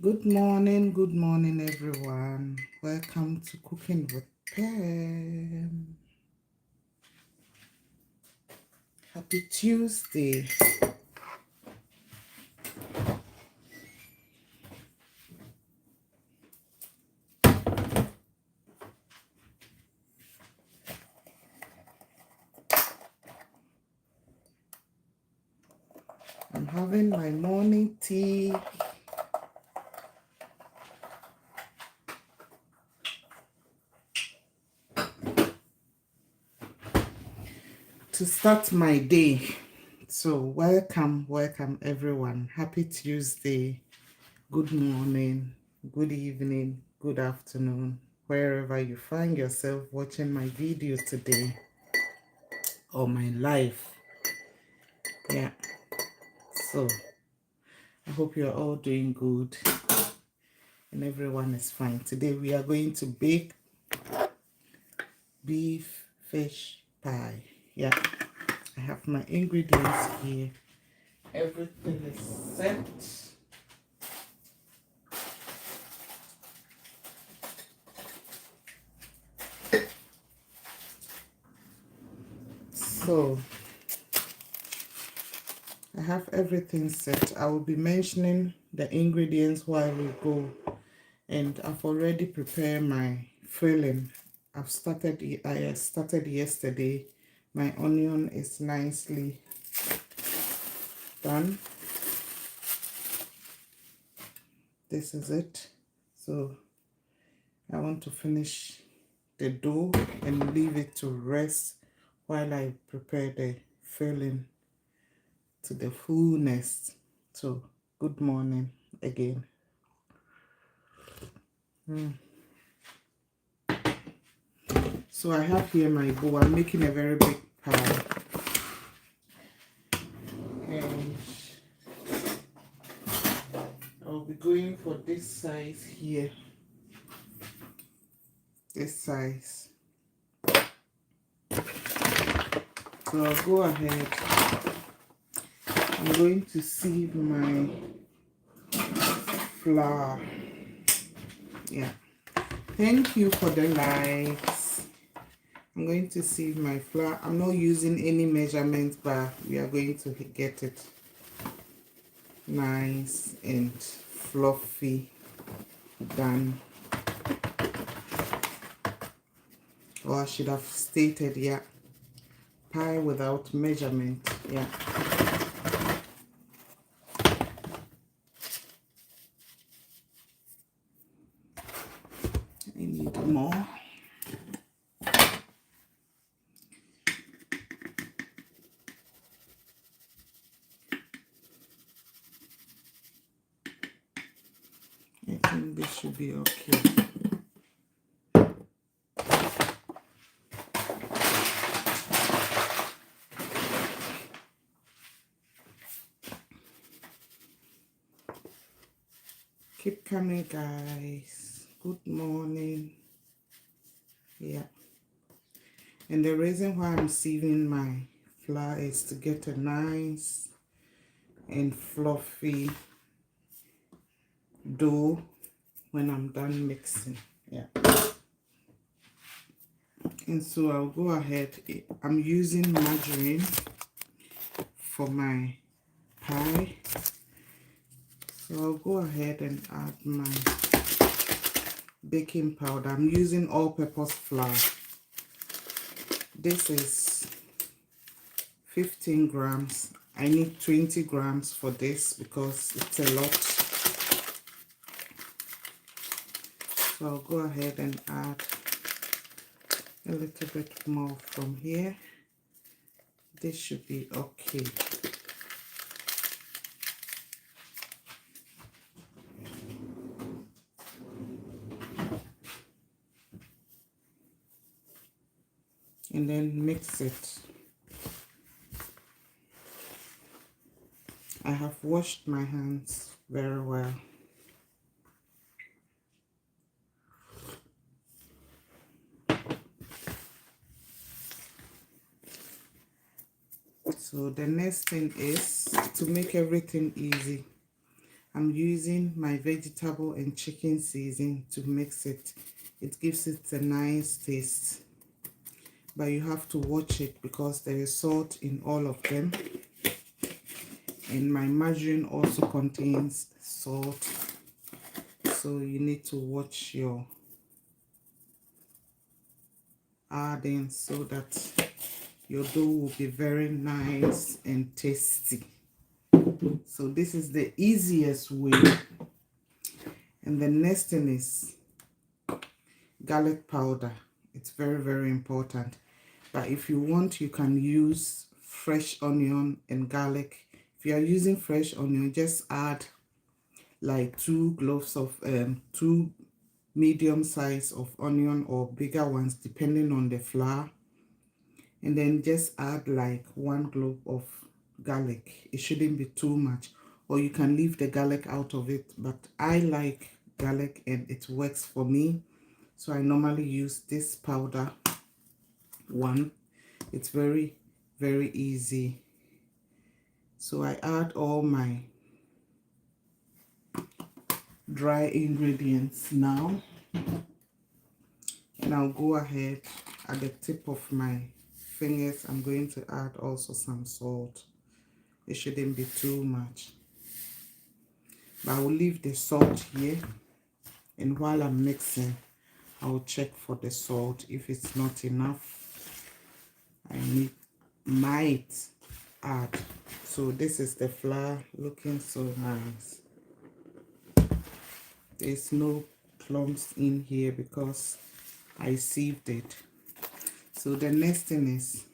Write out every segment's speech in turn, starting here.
Good morning, everyone. Welcome to Cooking with Pam. Happy Tuesday. I'm having my morning tea. To start my day. So welcome everyone. Happy Tuesday. Good morning, good evening, good afternoon, wherever you find yourself watching my video today or my live. Yeah. So I hope you're all doing good and everyone is fine. Today we are going to bake beef fish pie. Yeah, I have my ingredients here. Everything is set. So I have everything set. I will be mentioning the ingredients while we go, and I've already prepared my filling. I started yesterday. My onion is nicely done. This is it. So I want to finish the dough and leave it to rest while I prepare the filling to the fullness. So good morning again. So I have here my bowl. I'm making a very big pie, and I'll be going for this size here. This size. So I'll go ahead. I'm going to sieve my flour. Yeah. Thank you for the likes. I'm going to sieve my flour. I'm not using any measurements, but we are going to get it nice and fluffy done. Or I should have stated, yeah, pie without measurement. Yeah. I need more. I think this should be okay. Keep coming, guys. Good morning. Yeah. And the reason why I'm sieving my flour is to get a nice and fluffy dough when I'm done mixing. Yeah. And so I'll go ahead. I'm using margarine for my pie. So I'll go ahead and add my baking powder. I'm using all-purpose flour. This is 15 grams. I need 20 grams for this because it's a lot. So I'll go ahead and add a little bit more from here. This should be okay. And then mix it. I have washed my hands very well. So the next thing is to make everything easy. I'm using my vegetable and chicken seasoning to mix it. It gives it a nice taste. But you have to watch it because there is salt in all of them. And my margarine also contains salt. So you need to watch your adding so that your dough will be very nice and tasty. So this is the easiest way. And the next thing is garlic powder. It's very important. But if you want, you can use fresh onion and garlic. If you are using fresh onion, just add like 2 cloves of two medium size of onion or bigger ones depending on the flour, and then just add like 1 clove of garlic. It shouldn't be too much, or you can leave the garlic out of it, but I like garlic and it works for me, so I normally use this powder one. It's very easy. So I add all my dry ingredients now, and I'll go ahead at the tip of my fingers. I'm going to add also some salt. It shouldn't be too much, but I will leave the salt here, and while I'm mixing, I will check for the salt. If it's not enough, I might add. So this is the flour, looking so nice. There's no clumps in here because I sieved it. So the next thing is,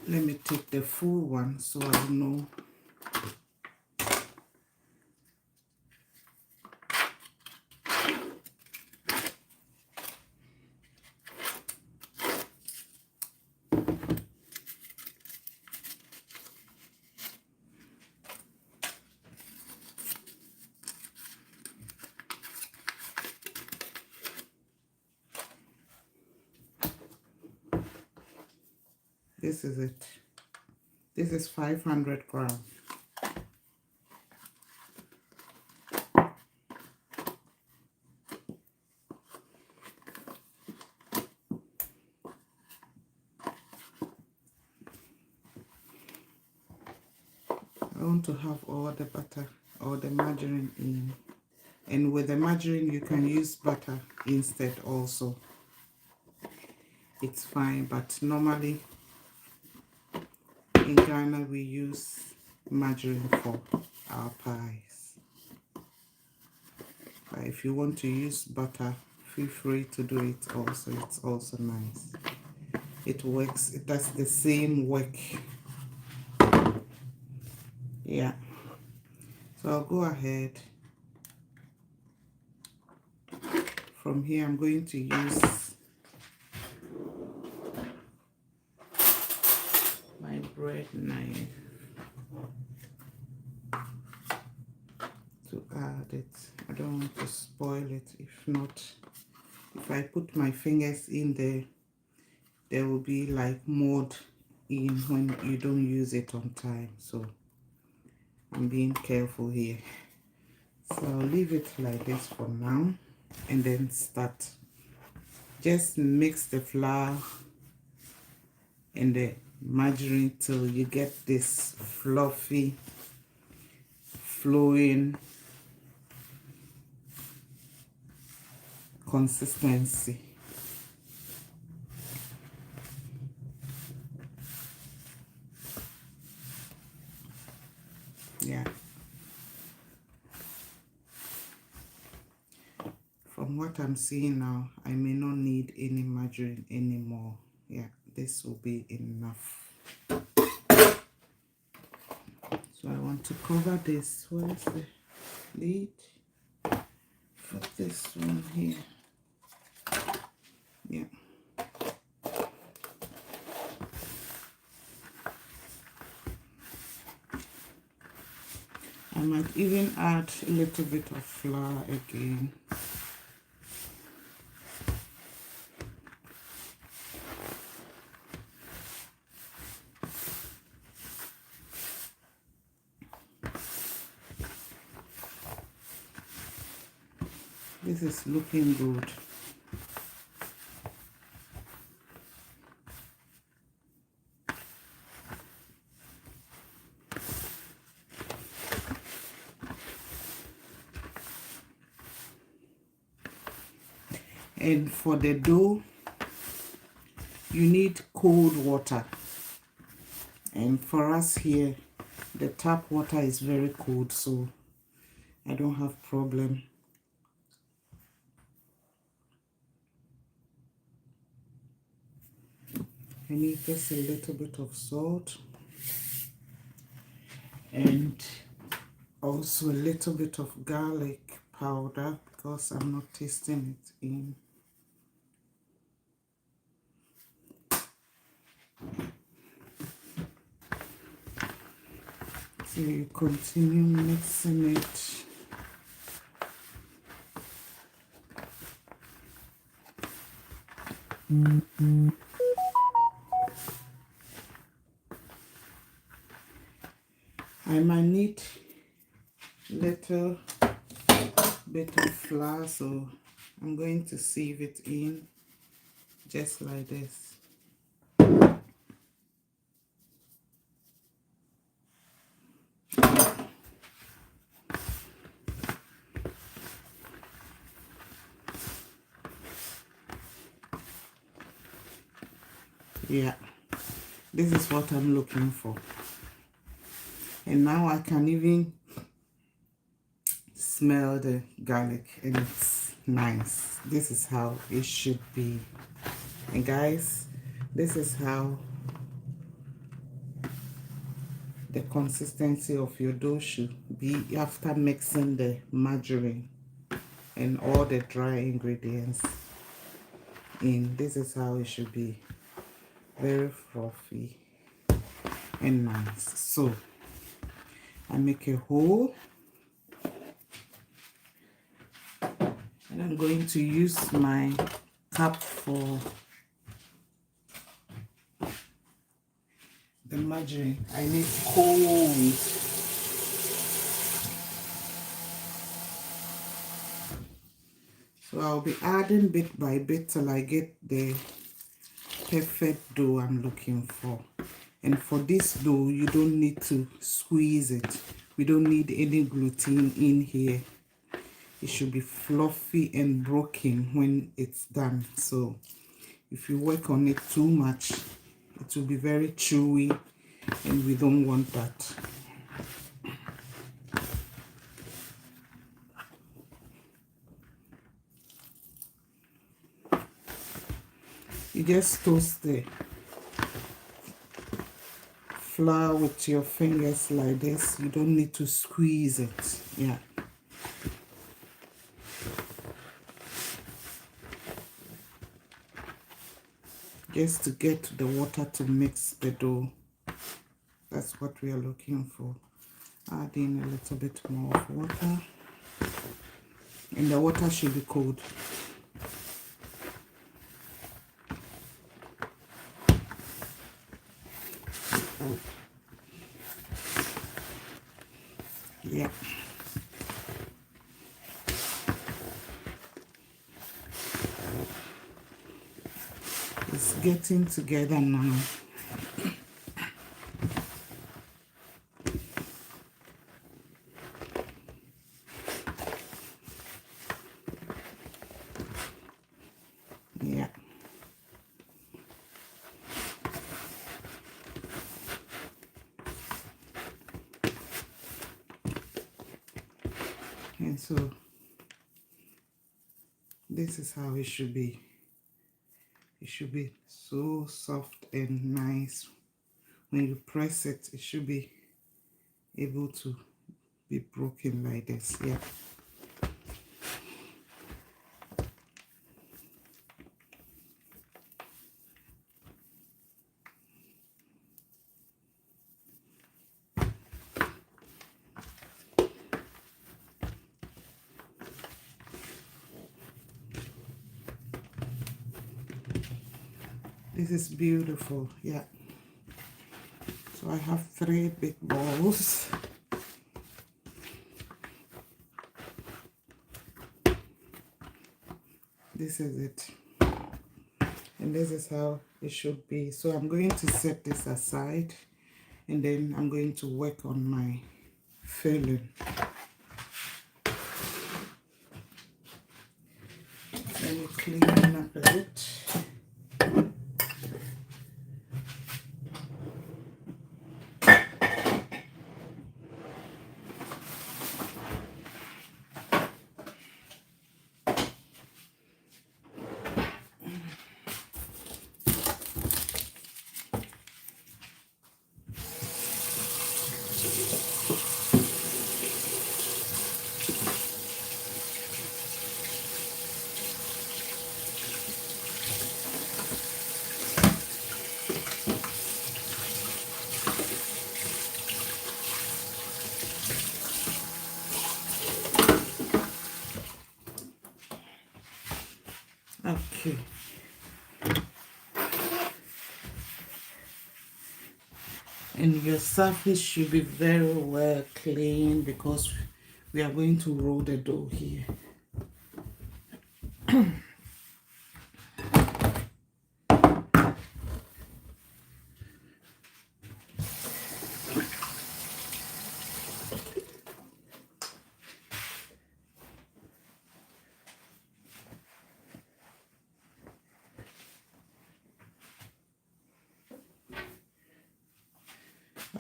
let me take the full one so I know. This is it. This is 500 grams. I want to have all the butter or the margarine in. And with the margarine, you can use butter instead also. It's fine, but normally in Ghana, we use margarine for our pies. But if you want to use butter, feel free to do it also. It's also nice. It works. It does the same work. Yeah. So I'll go ahead. From here, I'm going to use my bread knife to add it. I don't want to spoil it. If not, if I put my fingers in there will be like mold in when you don't use it on time. So I'm being careful here. So I'll leave it like this for now, and then start. Just mix the flour and the margarine till you get this fluffy, flowing consistency. Yeah. From what I'm seeing now, I may not need any margarine anymore. Yeah, this will be enough. So I want to cover this. Where's the lid for this one here? Yeah. I might even add a little bit of flour again. This is looking good. And for the dough, you need cold water. And for us here, the tap water is very cold, so I don't have problem. I need just a little bit of salt and also a little bit of garlic powder because I'm not tasting it in. So you continue mixing it. I might need little bit of flour, so I'm going to sieve it in just like this. Yeah, this is what I'm looking for. And now I can even smell the garlic and it's nice. This is how it should be. And guys, this is how the consistency of your dough should be after mixing the margarine and all the dry ingredients in. This is how it should be. Very fluffy and nice. So I make a hole and I'm going to use my cup for the margarine. I need cold. So I'll be adding bit by bit till I get the perfect dough I'm looking for. And for this dough, you don't need to squeeze it. We don't need any gluten in here. It should be fluffy and broken when it's done. So if you work on it too much, it will be very chewy and we don't want that. You just toast the flour with your fingers like this. You don't need to squeeze it. Yeah. Just to get the water to mix the dough. That's what we are looking for. Add in a little bit more of water. And the water should be cold. Yeah. It's getting together now. Yeah. And so this is how it should be. It should be so soft and nice. When you press it, it should be able to be broken like this. Yeah. This is beautiful. Yeah. So I have 3 big balls. This is it, and this is how it should be. So I'm going to set this aside, and then I'm going to work on my filling. Let me clean up a bit. Okay. And your surface should be very well clean because we are going to roll the dough here.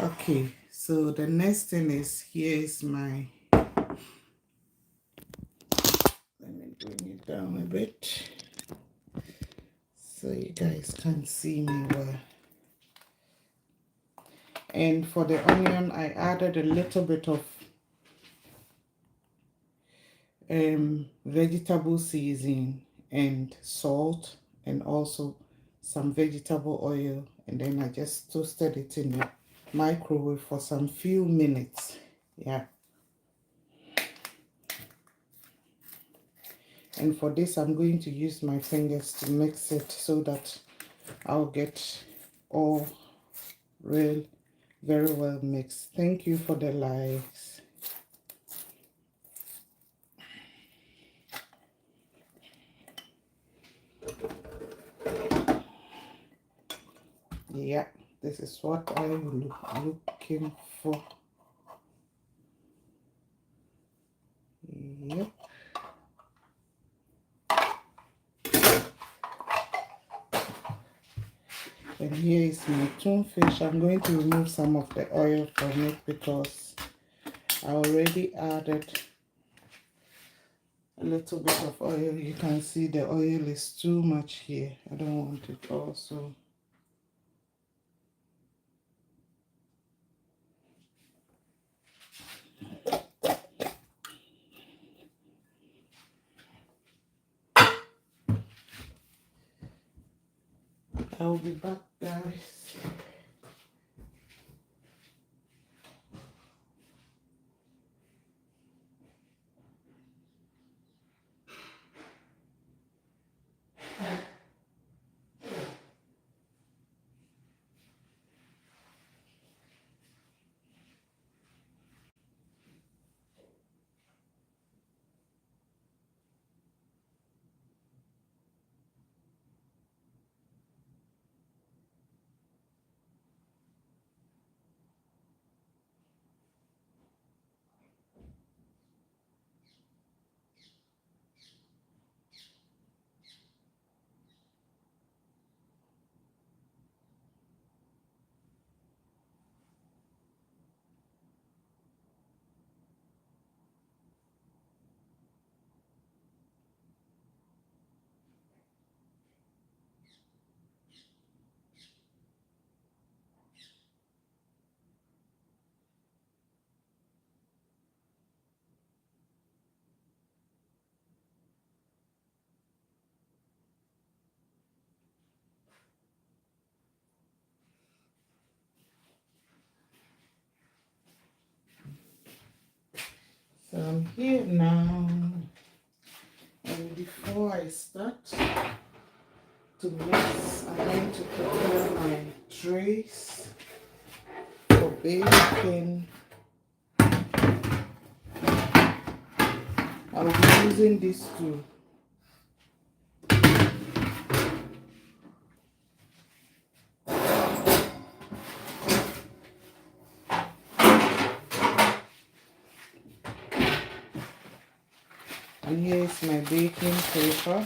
Okay, so the next thing is, here is my, let me bring it down a bit so you guys can see me well. And for the onion, I added a little bit of vegetable seasoning and salt, and also some vegetable oil, and then I just toasted it in the microwave for some few minutes. Yeah. And for this, I'm going to use my fingers to mix it so that I'll get all real very well mixed. Thank you for the likes. Yeah, this is what I'm looking for. Yep. And here is my tuna-fish. I'm going to remove some of the oil from it because I already added a little bit of oil. You can see the oil is too much here. I don't want it also. I'll be back, guys. So I'm here now, and before I start to mix, I'm going to prepare my trays for baking. I'll be using these two And here is my baking paper.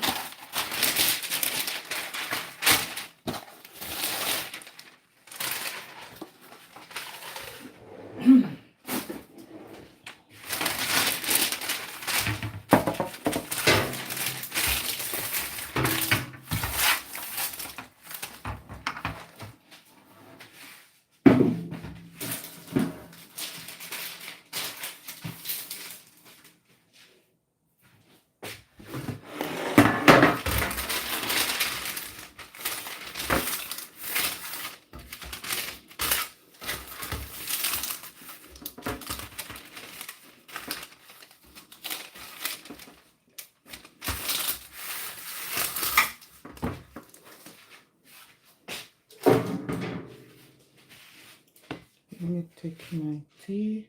Let me take my tea.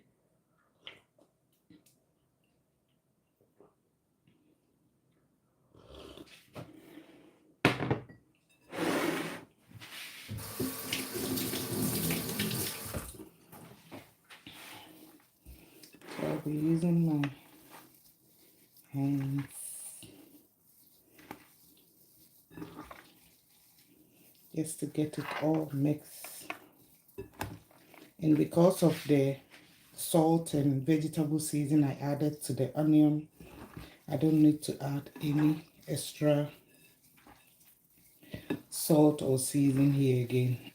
So I'll be using my hands just to get it all mixed. And because of the salt and vegetable season I added to the onion, I don't need to add any extra salt or season here again.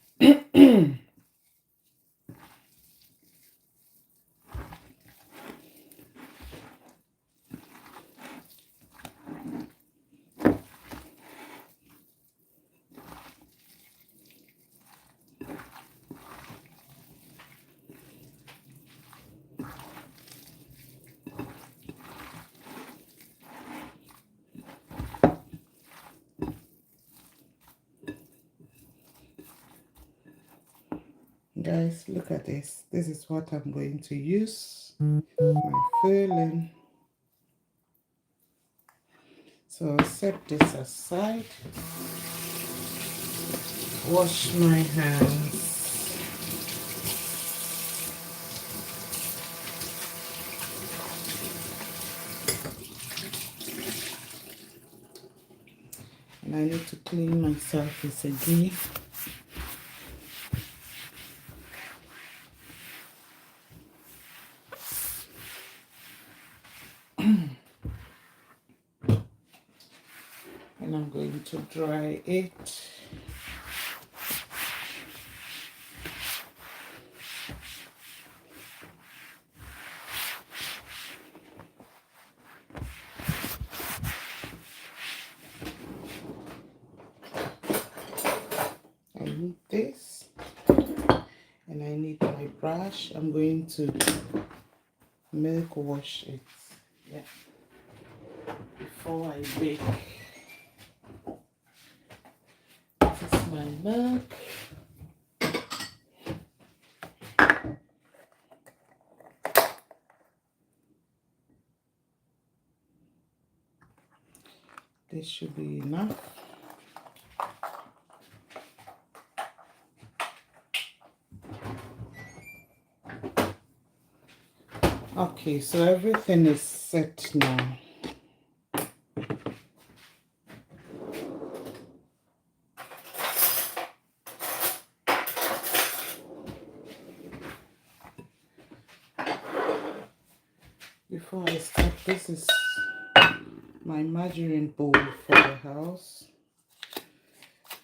Guys, look at this. This is what I'm going to use. My filling. So I'll set this aside. Wash my hands. And I need to clean my surface again. And I'm going to dry it. I need this. And I need my brush. I'm going to milk wash it. Yeah. Before I bake. This is my milk. This should be enough. Okay, so everything is set now. Before I start, this is my margarine bowl for the house.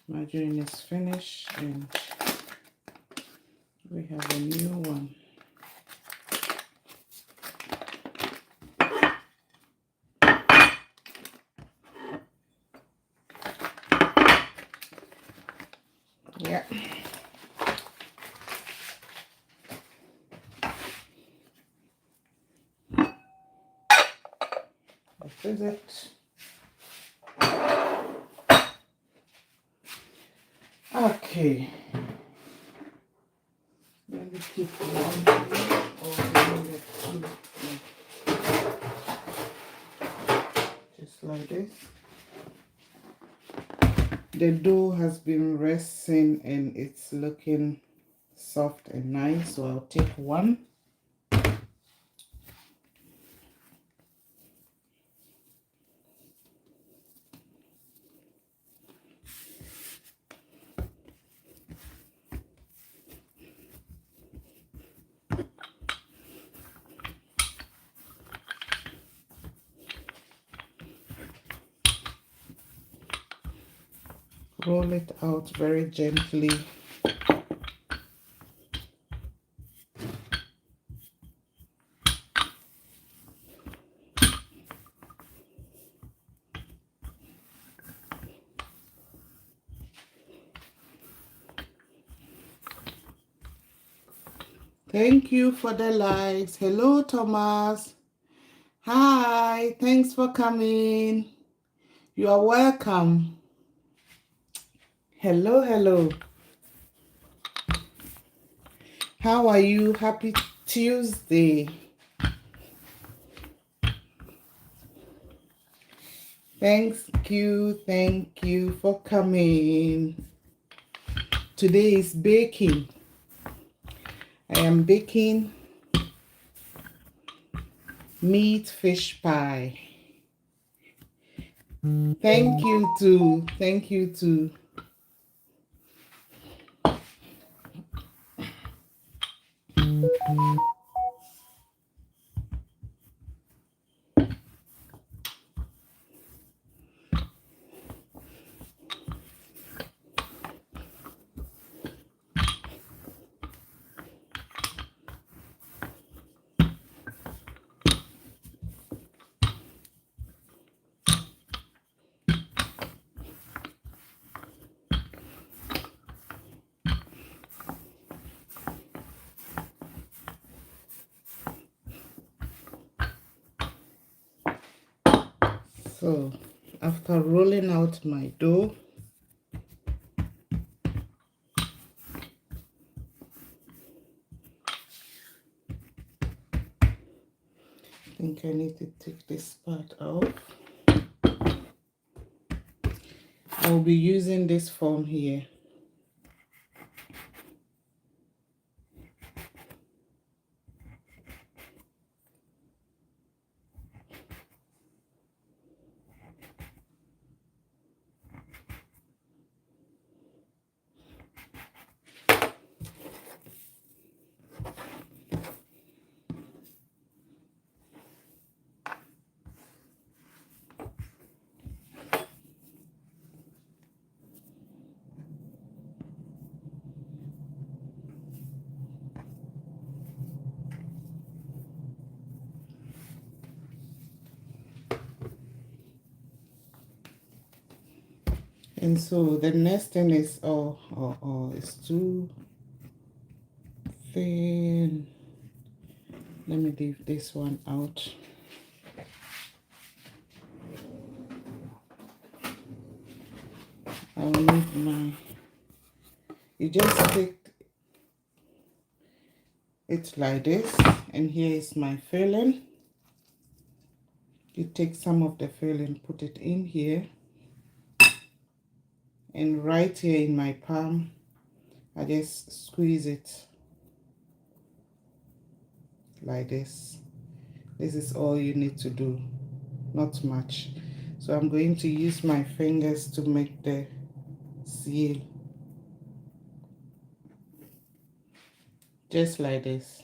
Margarine is finished and we have a new one. Yeah. This is it. Okay. Let me keep one just like this. The dough has been resting and it's looking soft and nice, so I'll take one. roll it out very gently. Thank you for the likes. Hello, Thomas. Hi, thanks for coming. You are welcome. Hello, hello. How are you? Happy Tuesday. Thank you for coming. Today is baking. I am baking meat fish pie. Thank you too. Thank you too. So, after rolling out my dough, I think I need to take this part out. I'll be using this form here. And so the next thing is, it's too thin. Let me leave this one out. I'll need my, you just take it like this, and here is my filling. You take some of the filling, put it in here, and right here in my palm, I just squeeze it like this. This is all you need to do, not much. So I'm going to use my fingers to make the seal, just like this.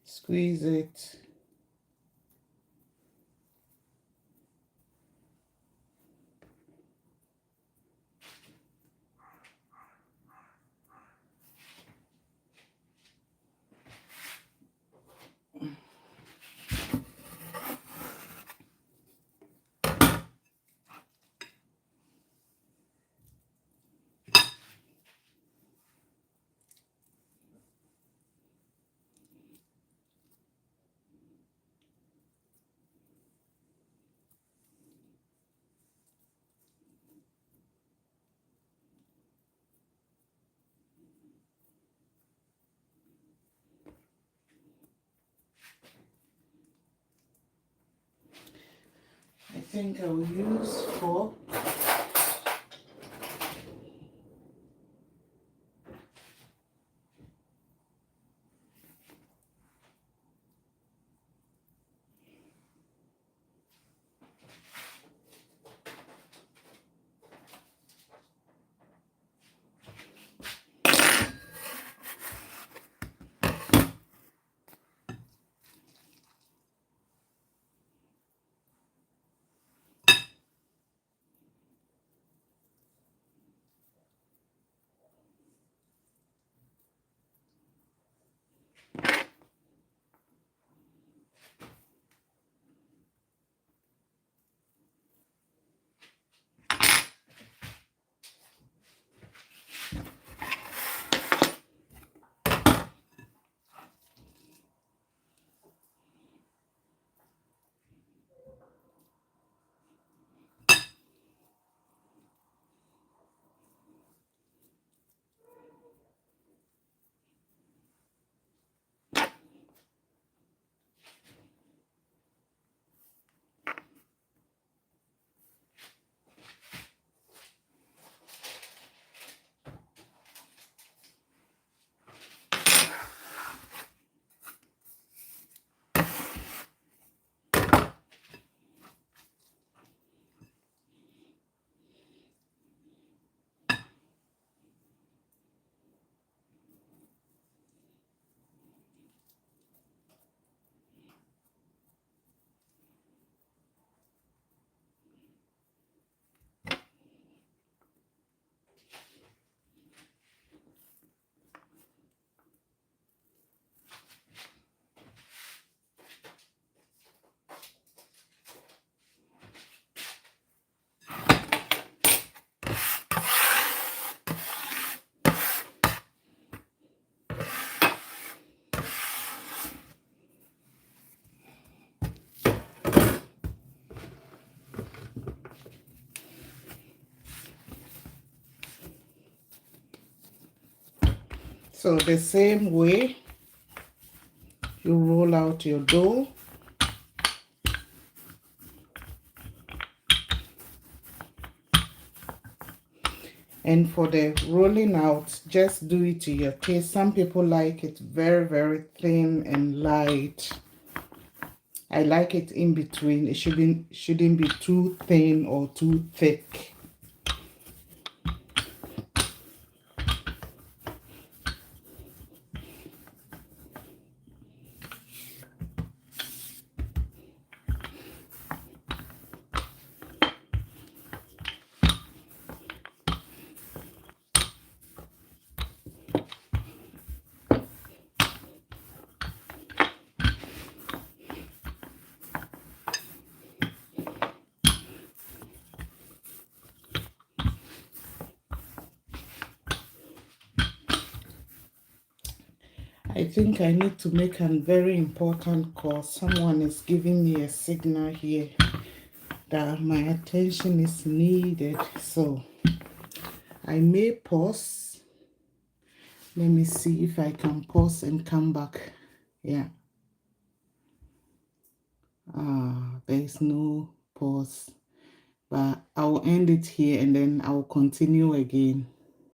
Squeeze it. I think I will use 4. So the same way you roll out your dough. And for the rolling out, just do it to your taste. Some people like it very, very thin and light. I like it in between. It shouldn't be too thin or too thick. I think I need to make a very important call. Someone is giving me a signal here that my attention is needed. So I may pause. Let me see if I can pause and come back. Yeah. There is no pause. But I'll end it here and then I'll continue again.